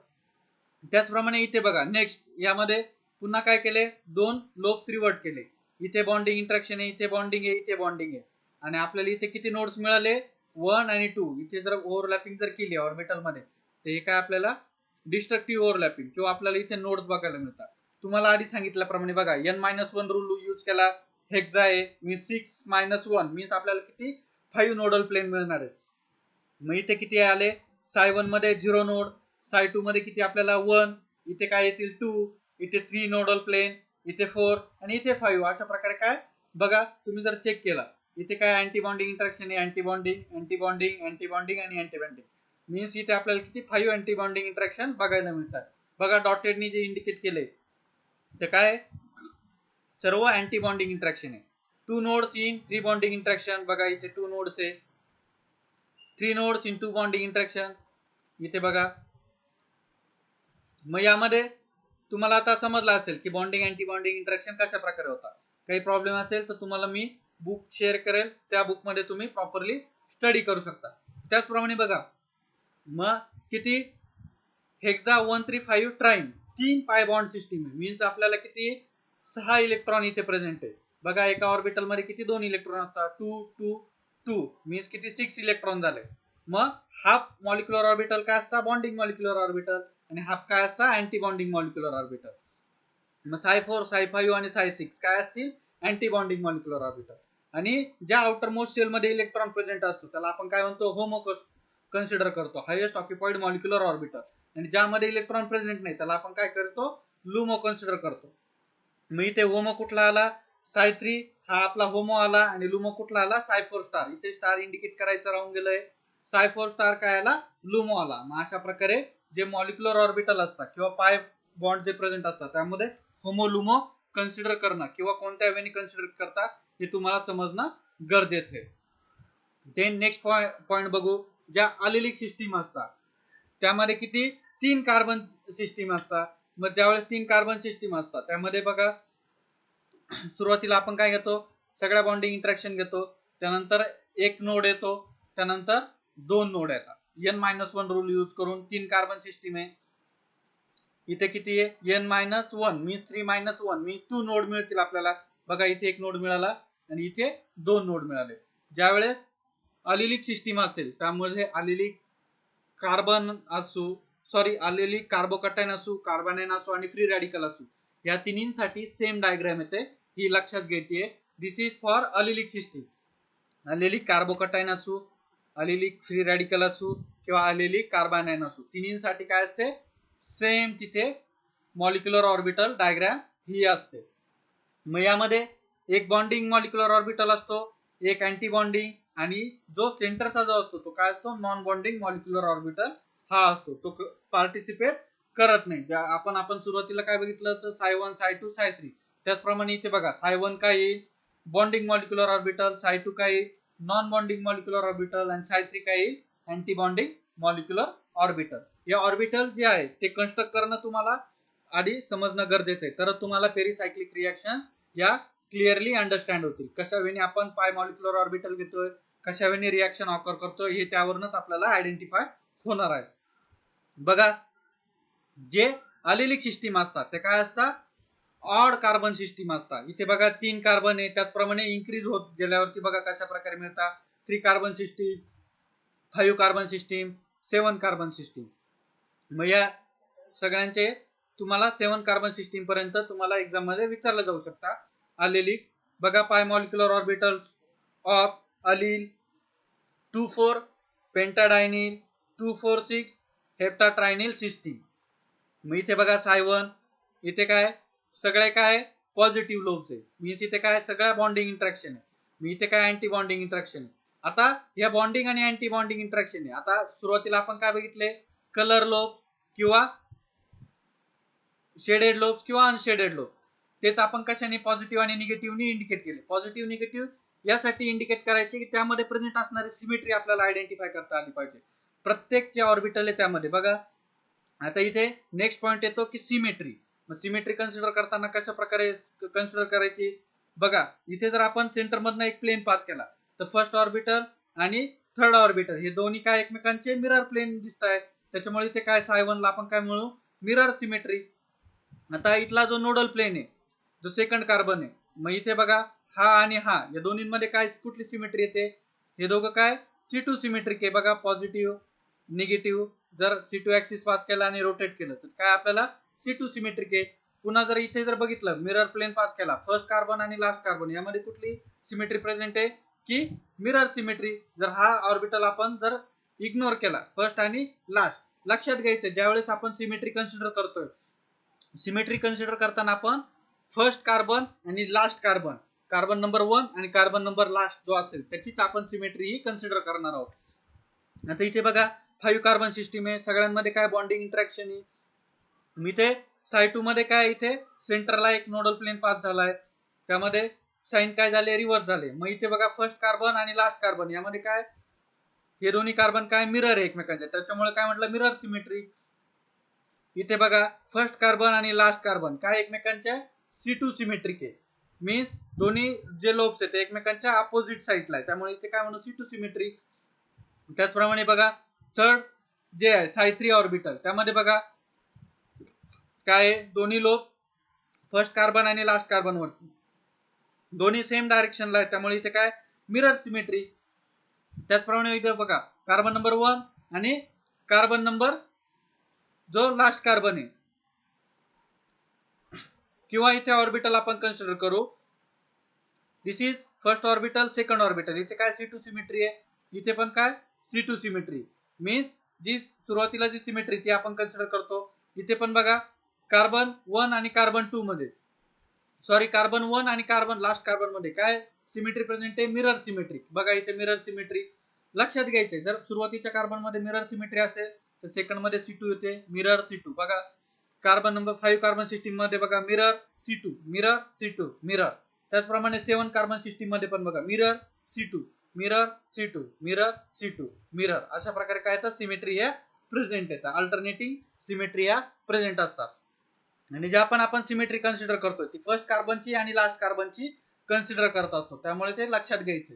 त्याचप्रमाणे इथे बघा नेक्स्ट यामध्ये पुन्हा काय केले 2 लोब्स रिवर्ट केले. इथे बॉन्डिंग इंटरॅक्शन आहे इथे बॉन्डिंग आहे इथे बॉन्डिंग आहे आणि आपल्याला इथे किती नोड्स मिळाले 1 आणि 2. इथे जर ओव्हरलॅपिंग जर केली ऑर्बिटल मध्ये तर हे काय आपल्याला डिस्ट्रक्टिव्ह ओव्हरलॅपिंग किंवा आपल्याला इथे नोड्स बघायला मिळतात. तुम्हाला आधी सांगितल्याप्रमाणे बघा n-1 रूल यूज केला. हेक्सा आहे मीन्स 6-1 मीन्स आपल्याला किती 5 नोडल प्लेन मिळणार आहे. मग इथे किती आले साय1 मध्ये 0 नोड साय2 मध्ये किती आपल्याला 1 इथे काय येतील 2 इथे 3 नोडल प्लेन इथे 4 आणि इथे 5. अशा प्रकारे काय बघा तुम्ही जर चेक केला इथे काय अँटी बॉन्डिंग इंटरॅक्शन आहे anti bonding anti bonding anti bonding आणि अँटी बॉन्डिंग मीन्स इथे आपल्याला किती 5 अँटी बॉन्डिंग इंटरॅक्शन बघायला मिळतात. बघा डॉटेडनी जे इंडिकेट केले ते काय सर्व अँटी बॉन्डिंग इंटरॅक्शन आहे. 2 नोड्स इन 3 बॉन्डिंग इंटरॅक्शन. बघा इथे 2 नोड्स आहे 3 नोड्स इन 2 बॉन्डिंग इंटरॅक्शन इथे बघा. मग यामध्ये तुम्हाला आता समजलं असेल की बॉन्डिंग अँटी बॉन्डिंग इंटरॅक्शन कशा प्रकारे होता. काही प्रॉब्लेम असेल तर तुम्हाला मी बुक शेअर करेल त्या बुक मध्ये तुम्ही प्रॉपरली स्टडी करू शकता. त्याचप्रमाणे बघा मग किती हेक्सा 1,3,5 ट्राइन 3 पाय बॉन्ड सिस्टीम आहे मीन्स आपल्याला किती 6 इलेक्ट्रॉन इथे प्रेझेंट आहे. बघा एका ऑर्बिटल मध्ये किती 2 इलेक्ट्रॉन असतात 2 2 2 मीन्स किती 6 इलेक्ट्रॉन झाले. मग हाफ मॉलिक्युलर ऑर्बिटल काय असता बॉन्डिंग मॉलिक्युलर ऑर्बिटल आणि हाफ काय असता अँटी बॉन्डिंग मॉलिक्युलर ऑर्बिटल. मग साय4 साय5 आणि साय6 काय असतील अँटी बॉन्डिंग मॉलिक्युलर ऑर्बिटल. आणि ज्या आउटर मोस्ट सेल मध्ये इलेक्ट्रॉन प्रेझेंट असतो त्याला आपण काय म्हणतो होमो कन्सिडर करतो हायेस्ट ऑक्युपाइड मॉलिक्युलर ऑर्बिटल. आणि ज्यामध्ये इलेक्ट्रॉन प्रेझेंट नाही त्याला आपण काय करतो, लुमो कन्सिडर करतो. मग इथे होमो कुठला आला, साय3 हा आपला होमो आला आणि लुमो कुठला आला, साय4 स्टार. इथे स्टार इंडिकेट करायचं राहून गेलंय, साय4 स्टार काय आला, लुमो आला. मग अशा प्रकारे जे मॉलिक्युलर ऑर्बिटल असतात किंवा पाय बॉन्ड जे प्रेझेंट असतात त्यामध्ये होमो लुमो कन्सिडर करणं किंवा कोणत्या वेळी कन्सिडर करतात हे तुम्हाला समजणं गरजेचं आहे. देन नेक्स्ट पॉइंट बघू, ज्या अलिलिक सिस्टीम असतात त्यामध्ये किती, 3 कार्बन सिस्टीम असतात. मग ज्यावेळेस 3 कार्बन सिस्टीम असतात त्यामध्ये बघा सुरुवातीला आपण काय घेतो, सगळ्या बॉन्डिंग इंटरॅक्शन घेतो, त्यानंतर एक नोड येतो, त्यानंतर 2 नोड येतात. n-1 रूल यूज करून 3 कार्बन सिस्टीम आहे. इथे किती आहे, n-1 मीन्स 3-1 मीन्स 2 नोड मिळतील आपल्याला. बघा इथे एक नोड मिळाला आणि इथे 2 नोड मिळाले. ज्यावेळेस अलिलिक सिस्टीम असेल त्यामध्ये अलिलिक कार्बन असू अलिलिक कार्बोकटायन असू, कार्बोनाइन असू आणि फ्री रॅडिकल असू, या तिन्हींसाठी सेम डायग्राम येते, ही लक्षात घ्यायची आहे. दिस इज फॉर अलिलिक सिस्टीम. अलिलिक कार्बोकटायन असू, अलिलिक फ्री रॅडिकल असू किंवा अलिलिक कार्बोनाइन असू, तिन्हींसाठी काय असते, सेम तिथे मॉलिक्युलर ऑर्बिटल डायग्राम ही असते. मग यामध्ये एक बॉन्डिंग मॉलिक्युलर ऑर्बिटल असतो, एक अँटी बॉन्डिंग आणि जो सेंटरचा जो असतो तो काय असतो, नॉन बॉन्डिंग मॉलिक्युलर ऑर्बिटल हा असतो. तो पार्टिसिपेट करत नाही. आपण सुरुवातीला काय बघितलं तर साय1 साय2 साय3, त्याचप्रमाणे इथे बघा साय1 काय येईल, बॉन्डिंग मॉलिक्युलर ऑर्बिटल, साय2 काय येईल, नॉन बॉन्डिंग मॉलिक्युलर ऑर्बिटल आणि साय3 काय येईल, अँटी बॉन्डिंग मॉलिक्युलर ऑर्बिटल. या ऑर्बिटल जे आहे ते कन्स्ट्रक्ट करणं तुम्हाला आधी समजणं गरजेचं आहे, तर तुम्हाला पेरिसायक्लिक रिएक्शन या क्लिअरली अंडरस्टँड होतील. कशा वेळी आपण पाय मॉलिक्युलर ऑर्बिटल घेतोय, कशा वेळी रिएक्शन ऑकर करतोय, हे त्यावरूनच आपल्याला आयडेंटिफाय होणार आहे. बघा जे अलिलिक सिस्टीम असतात ते काय असतात, ऑड कार्बन सिस्टीम असतात. इथे बघा 3 कार्बन आहे, त्याचप्रमाणे इन्क्रीज होत गेल्यावरती बघा कशा प्रकारे मिळतात, 3 carbon system, 5 carbon system, 7 carbon system. मग या सगळ्यांचे तुम्हाला 7 कार्बन सिस्टीम पर्यंत तुम्हाला एक्झाम मध्ये विचारलं जाऊ शकता. अलिलिक बघा pi molecular orbitals of Aleel 2,4 पेंटाडायनिल 2,4,6 हेप्टाट्रायनिल system. मग इथे बघा साय1, इथे काय सगळे काय पॉझिटिव्ह लोब्स आहे, मीन्स इथे काय सगळ्या बॉन्डिंग इंटरॅक्शन आहे. मी इथे काय अँटी बॉन्डिंग इंटरॅक्शन आहे. आता या बॉन्डिंग आणि अँटी बॉन्डिंग इंटरॅक्शन आहे. आता सुरुवातीला आपण काय बघितले, कलर लोब किंवा शेडेड लोब्स किंवा अनशेडेड लोब, तेच आपण कशाने पॉझिटिव्ह आणि निगेटिव्हनी इंडिकेट केले. पॉझिटिव्ह निगेटिव्ह यासाठी इंडिकेट करायचे की त्यामध्ये प्रेझेंट असणारी सिमेट्री आपल्याला आयडेंटिफाय करता आली पाहिजे. प्रत्येक जे ऑर्बिटल आहे त्यामध्ये बघा आता इथे नेक्स्ट पॉइंट येतो की सिमेट्री. मग सिमेट्री कन्सिडर करताना कशा प्रकारे कन्सिडर करायची, बघा इथे जर आपण सेंटर मधनं एक प्लेन पास केला तर फर्स्ट ऑर्बिटल आणि थर्ड ऑर्बिटल हे दोन्ही काय एकमेकांचे मिरर प्लेन दिसत आहेत, त्याच्यामुळे इथे काय साय1 ला आपण काय मिळू, मिरर सिमेट्री. आता इथला जो नोडल प्लेन आहे जो सेकंड कार्बन आहे, मग इथे बघा हा आणि हा या दोन्हींमध्ये काय कुठली सिमेट्री येते, हे दोघं काय C2 सिमेट्रिक आहे. बघा पॉझिटिव्ह निगेटिव्ह जर C2 ऍक्सिस पास केला आणि रोटेट केलं तर काय आपल्याला C2 सिमेट्रिक आहे. पुन्हा जर इथे जर बघितलं मिरर प्लेन पास केला, फर्स्ट कार्बन आणि लास्ट कार्बन यामध्ये कुठली सिमेट्री प्रेझेंट आहे की मिरर सिमेट्री. जर हा ऑर्बिटल आपण जर इग्नोर केला फर्स्ट आणि लास्ट, लक्षात घ्यायचं ज्यावेळेस आपण सिमेट्री कन्सिडर करतोय, सिमेट्री कन्सिडर करताना आपण फर्स्ट कार्बन आणि लास्ट कार्बन, कार्बन नंबर 1 आणि कार्बन नंबर लास्ट जो असेल त्याचीच आपण सिमेट्री ही कन्सिडर करणार आहोत. आता इथे बघा 5 कार्बन सिस्टीम आहे, सगळ्यांमध्ये काय बॉन्डिंग इंटरॅक्शन आहे. मी ते साय2 मध्ये काय इथे सेंटरला एक नोडल प्लेन पास झालाय, त्यामध्ये साइन काय झाले रिव्हर्स झाले. मग इथे बघा फर्स्ट कार्बन आणि लास्ट कार्बन यामध्ये काय हे दोन्ही कार्बन काय मिरर आहे एकमेकांचे, त्याच्यामुळे काय म्हटलं मिरर सिमेट्री. इथे बघा फर्स्ट कार्बन आणि लास्ट कार्बन काय एकमेकांच्या C2 सिमेट्रिक आहे, मीन्स दोन्ही जे लोब्स आहेत ते एकमेकांच्या अपोजिट साइडला आहे, त्यामुळे इथे काय म्हणू C2 सिमेट्री. त्याचप्रमाणे बघा थर्ड जे आहे साय3 ऑर्बिटल, त्यामध्ये बघा काय दोन्ही लोब फर्स्ट कार्बन आणि लास्ट कार्बन वरती दोन्ही सेम डायरेक्शनला आहे, त्यामुळे इथे काय मिरर सिमेट्री. त्याचप्रमाणे इथे बघा कार्बन नंबर 1 आणि कार्बन नंबर जो लास्ट कार्बन आहे किंवा इथे ऑर्बिटल आपण कन्सिडर करू, this is first orbital second orbital, इथे काय C2 सिमेट्री आहे, इथे पण काय C2 सिमेट्री, मीन्स जी सुरुवातीला जी सिमेट्री ती आपण कन्सिडर करतो. इथे पण बघा कार्बन 1 आणि कार्बन 2 मध्ये सॉरी कार्बन 1 आणि कार्बन लास्ट कार्बन मध्ये काय सिमेट्री प्रेझेंट आहे, मिरर सिमेट्री. बघा इथे मिरर सिमेट्री लक्षात घ्यायचे. जर सुरुवातीच्या कार्बन मध्ये मिरर सिमेट्री असेल तर सेकंड मध्ये C2 येते, मिरर C2. बघा कार्बन नंबर 5 कार्बन सिस्टीम मध्ये बघा mirror C2 mirror C2 mirror. त्याचप्रमाणे 7 कार्बन सिस्टीम मध्ये पण बघा mirror C2 mirror C2 mirror C2 mirror. अशा प्रकारे काय येतात सिमेट्री ह्या प्रेझेंट येतात. अल्टरनेटिंग सिमेट्री ह्या प्रेझेंट असतात. आणि ज्या पण आपण सिमेट्री कन्सिडर करतो ती फर्स्ट कार्बनची आणि लास्ट कार्बनची कन्सिडर करत असतो. त्यामुळे ते लक्षात घ्यायचे.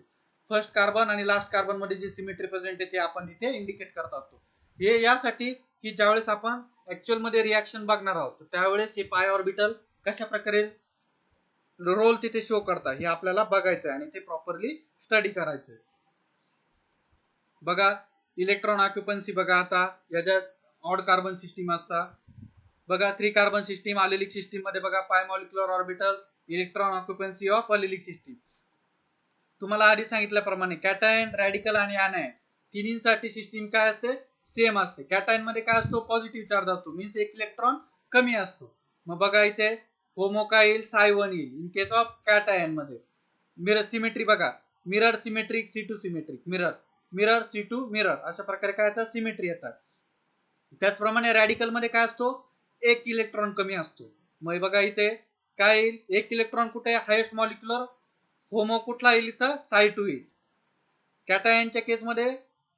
फर्स्ट कार्बन आणि लास्ट कार्बन मध्ये जी सिमेट्री प्रेझेंट आहे ते आपण तिथे इंडिकेट करत असतो. हे यासाठी की ज्यावेळेस आपण ऍक्च्युअल मध्ये रिएक्शन बघणार आहोत त्यावेळेस हे पाय ऑर्बिटल कशा प्रकारे रोल तिथे शो करतात हे आपल्याला बघायचं आहे आणि ते प्रॉपरली स्टडी करायचं. बघा इलेक्ट्रॉन ऑक्युपन्सी बघा आता याच्यात ऑड कार्बन सिस्टीम असतात. बघा 3 कार्बन सिस्टीम अलिलिक सिस्टीम मध्ये बघा pi molecular orbital electron occupancy of allylic system. तुम्हाला आधी सांगितल्याप्रमाणे कॅटायन रॅडिकल आणि आनायन तिन्हींसाठी सिस्टीम काय असते सेम असते. कॅटायन मध्ये काय असतो पॉझिटिव्ह चार्ज असतो मीन्स एक इलेक्ट्रॉन कमी असतो. मग बघा इथे होमो काय येईल Psi1 येईल इन केस ऑफ कॅटायन मध्ये. मिरर सिमेट्री बघा mirror symmetric C2 symmetric mirror mirror C2 mirror अशा प्रकारे काय येतात सिमेट्री येतात. त्याचप्रमाणे रॅडिकल मध्ये काय असतो एक इलेक्ट्रॉन कमी असतो. मग बघा इथे काय येईल एक इलेक्ट्रॉन कुठे हायेस्ट मॉलिक्युलर होमो कुठला येईल इथं Psi2 येईल. कॅटायनच्या केस मध्ये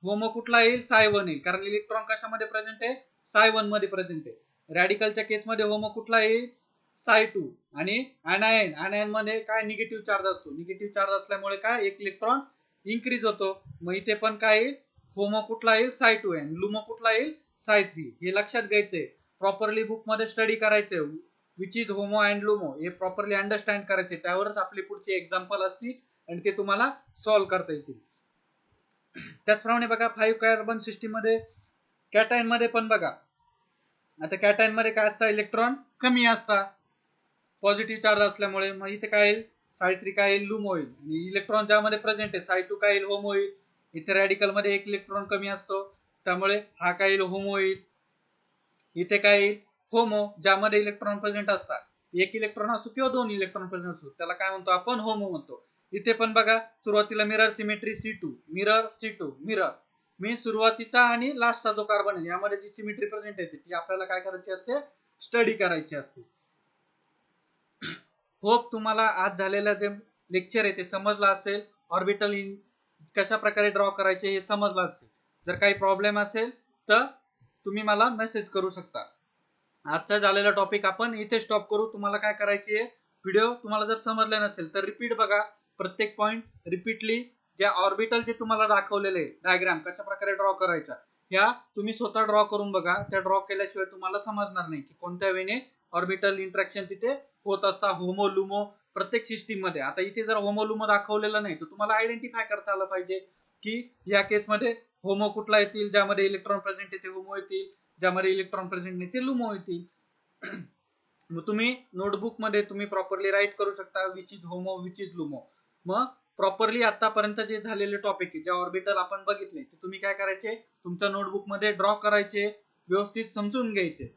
होमो कुठला येईल Psi1 येईल कारण इलेक्ट्रॉन कशामध्ये प्रेझेंट आहे Psi1 मध्ये प्रेझेंट आहे. रॅडिकलच्या केस मध्ये होमो कुठला येईल Psi2 आणि आनायन मध्ये काय निगेटिव्ह चार्ज असतो. निगेटिव्ह चार्ज असल्यामुळे काय एक इलेक्ट्रॉन इन्क्रीज होतो. मग इथे पण काय येईल होमो कुठला येईल Psi2 आणि लुमो कुठला येईल Psi3. हे लक्षात घ्यायचंय. प्रॉपरली बुक मध्ये स्टडी करायचंय विच इज होमो अँड लुमो हे प्रॉपरली अंडरस्टँड करायचे. त्यावरच आपली पुढची एक्झाम्पल असतील आणि ते तुम्हाला सॉल्व्ह करता येतील. त्याचप्रमाणे बघा 5 कार्बन सिस्टीम मध्ये कॅटायन मध्ये पण बघा आता कॅटायन मध्ये काय असतं इलेक्ट्रॉन कमी असतात पॉझिटिव्ह चार्ज असल्यामुळे. मग इथे काय येईल Psi3 काय येईल लुमो येईल आणि इलेक्ट्रॉन ज्यामध्ये प्रेझेंट आहे Psi2 काय येईल होमो येईल. इथे रॅडिकल मध्ये एक इलेक्ट्रॉन कमी असतो त्यामुळे हा काय येईल होमो येईल. इथे काय येईल होमो ज्यामध्ये इलेक्ट्रॉन प्रेझेंट असतात एक इलेक्ट्रॉन असो किंवा 2 इलेक्ट्रॉन प्रेझेंट असो त्याला काय म्हणतो आपण होमो म्हणतो. इथे पण बघा सुरुवातीला mirror symmetry C2 mirror C2 mirror मी सुरुवातीचा आणि लास्टचा जो कार्बन आहे यामध्ये जी सिमेट्री प्रेझेंट आहे ती आपल्याला काय करायची असते स्टडी करायची असते. होप तुम्हाला आज झालेलं जे लेक्चर आहे ते समजलं असेल. ऑर्बिटल इन कशा प्रकारे ड्रॉ करायचे हे समजलं असेल. जर काही प्रॉब्लेम असेल तर तुम्ही मला मेसेज करू शकता. आजचा झालेला टॉपिक आपण इथे स्टॉप करू. तुम्हाला काय करायची आहे व्हिडिओ तुम्हाला जर समजले नसेल तर रिपीट बघा प्रत्येक पॉइंट रिपीटली. ज्या ऑर्बिटल जे तुम्हाला दाखवलेले डायग्राम कशा प्रकारे ड्रॉ करायचा ह्या तुम्ही स्वतः ड्रॉ करून बघा. त्या ड्रॉ केल्याशिवाय तुम्हाला समजणार नाही की कोणत्या वेने ऑर्बिटल इंटरॅक्शन तिथे होत असतात होमो लुमो प्रत्येक सिस्टीम मध्ये. आता इथे जर होमो लुमो दाखवलेलं नाही तर तुम्हाला आयडेंटिफाय करता आलं पाहिजे की या केस मध्ये होमो कुठला येतील ज्यामध्ये इलेक्ट्रॉन प्रेझेंट आहे ते होमो येतील ज्यामध्ये इलेक्ट्रॉन प्रेझेंट नाही ते लुमो येतील. मग तुम्ही नोटबुक मध्ये तुम्ही प्रॉपरली राईट करू शकता which is HOMO which is LUMO. मग प्रॉपरली आतापर्यंत जे झालेले टॉपिक आहे ज्या ऑर्बिटल आपण बघितले ते तुम्ही काय करायचे तुमच्या नोटबुक मध्ये ड्रॉ करायचे व्यवस्थित समजून घ्यायचे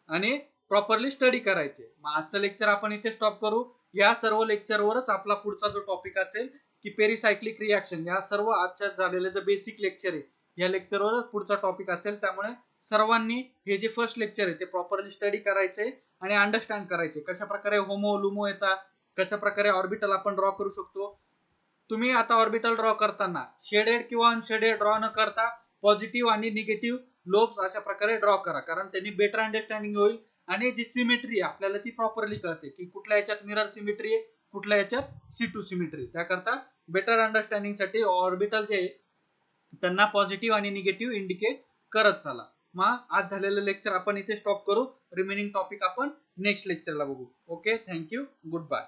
आणि प्रॉपरली स्टडी करायचे. मग आजचं लेक्चर आपण इथे स्टॉप करू. या सर्व लेक्चरवरच आपला पुढचा जो टॉपिक असेल की पेरिसायक्लिक रिॲक्शन या सर्व आजच्या झालेले जे बेसिक लेक्चर आहे या लेक्चरवरच पुढचा टॉपिक असेल. त्यामुळे सर्वांनी हे जे फर्स्ट लेक्चर आहे ते प्रॉपरली स्टडी करायचे आणि अंडरस्टँड करायचे कशा प्रकारे होमो लुमो येतात कशा प्रकारे ऑर्बिटल आपण ड्रॉ करू शकतो. तुम्ही आता ऑर्बिटल ड्रॉ करताना शेडेड किंवा अनशेडेड ड्रॉ न करता पॉझिटिव्ह आणि निगेटिव्ह लोब्स अशा प्रकारे ड्रॉ करा कारण त्यांनी बेटर अंडरस्टँडिंग होईल आणि जी सिमेट्री आपल्याला ती प्रॉपरली कळते की कुठल्या याच्यात मिरर सिमेट्री आहे कुठल्या याच्यात C2 सिमेट्री. त्याकरता बेटर अंडरस्टँडिंग साठी ऑर्बिटल जे त्यांना पॉझिटिव्ह आणि निगेटिव्ह इंडिकेट करत चला. मग आज झालेलं लेक्चर आपण इथे स्टॉप करू. रिमेनिंग टॉपिक आपण नेक्स्ट लेक्चरला बघू. Okay thank you good bye.